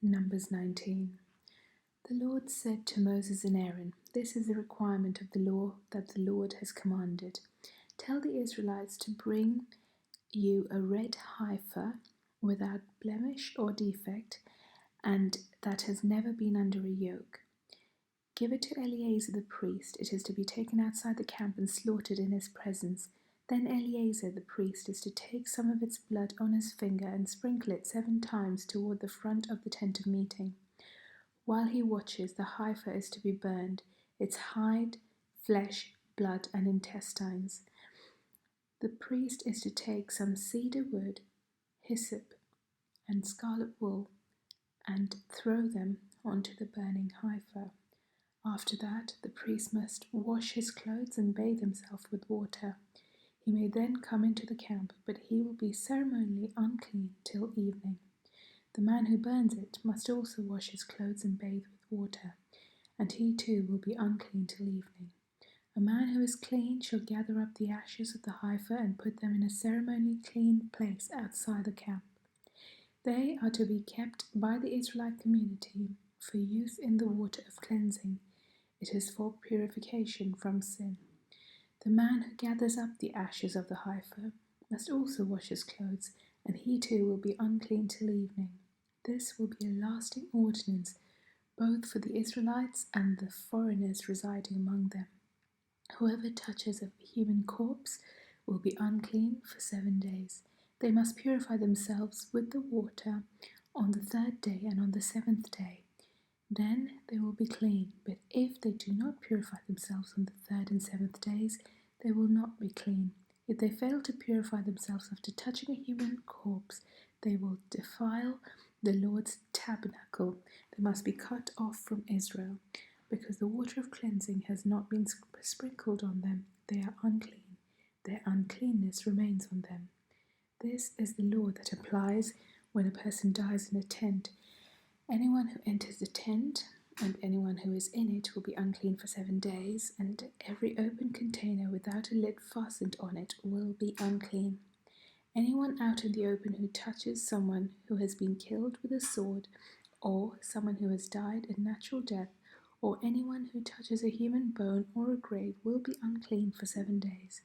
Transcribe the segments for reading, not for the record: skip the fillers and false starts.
Numbers 19. The Lord said to Moses and Aaron, "This is the requirement of the law that the Lord has commanded. Tell the Israelites to bring you a red heifer without blemish or defect, and that has never been under a yoke. Give it to Eleazar the priest. It is to be taken outside the camp and slaughtered in his presence. Then Eleazar the priest is to take some of its blood on his finger and sprinkle it 7 times toward the front of the tent of meeting. While he watches, the heifer is to be burned, its hide, flesh, blood, and intestines. The priest is to take some cedar wood, hyssop, and scarlet wool, and throw them onto the burning heifer. After that, the priest must wash his clothes and bathe himself with water. He may then come into the camp, but he will be ceremonially unclean till evening. The man who burns it must also wash his clothes and bathe with water, and he too will be unclean till evening. A man who is clean shall gather up the ashes of the heifer and put them in a ceremonially clean place outside the camp. They are to be kept by the Israelite community for use in the water of cleansing. It is for purification from sin. The man who gathers up the ashes of the heifer must also wash his clothes, and he too will be unclean till evening. This will be a lasting ordinance both for the Israelites and the foreigners residing among them. Whoever touches a human corpse will be unclean for 7 days. They must purify themselves with the water on the 3rd day and on the 7th day. Then they will be clean, but if they do not purify themselves on the 3rd and 7th days, they will not be clean. If they fail to purify themselves after touching a human corpse, they will defile the Lord's tabernacle. They must be cut off from Israel. Because the water of cleansing has not been sprinkled on them, they are unclean. Their uncleanness remains on them. This is the law that applies when a person dies in a tent. Anyone who enters the tent and anyone who is in it will be unclean for 7 days, and every open container without a lid fastened on it will be unclean. Anyone out in the open who touches someone who has been killed with a sword, or someone who has died a natural death, or anyone who touches a human bone or a grave will be unclean for 7 days.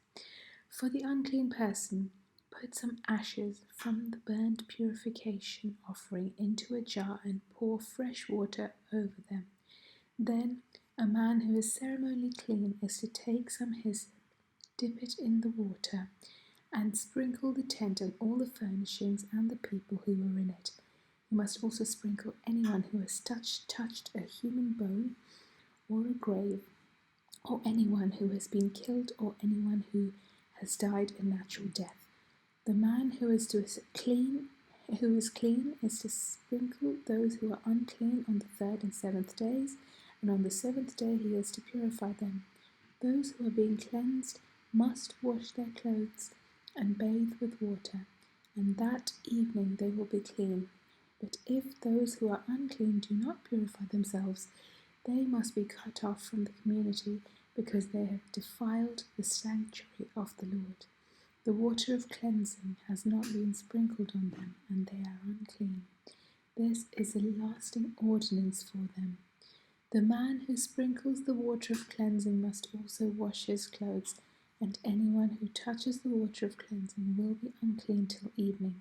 For the unclean person, put some ashes from the burnt purification offering into a jar and pour fresh water over them. Then a man who is ceremonially clean is to take some hyssop, dip it in the water, and sprinkle the tent and all the furnishings and the people who were in it. You must also sprinkle anyone who has touched a human bone or a grave, or anyone who has been killed, or anyone who has died a natural death. The man who is clean is to sprinkle those who are unclean on the 3rd and 7th days, and on the 7th day he is to purify them. Those who are being cleansed must wash their clothes and bathe with water, and that evening they will be clean. But if those who are unclean do not purify themselves, they must be cut off from the community because they have defiled the sanctuary of the Lord. The water of cleansing has not been sprinkled on them, and they are unclean. This is a lasting ordinance for them. The man who sprinkles the water of cleansing must also wash his clothes, and anyone who touches the water of cleansing will be unclean till evening.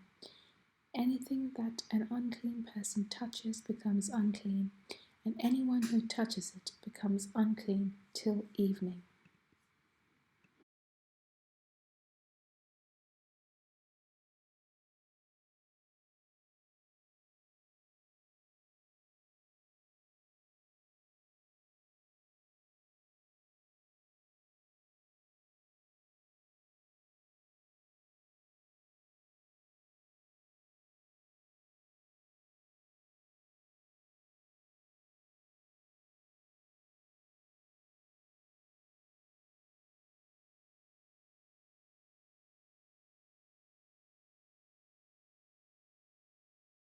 Anything that an unclean person touches becomes unclean, and anyone who touches it becomes unclean till evening.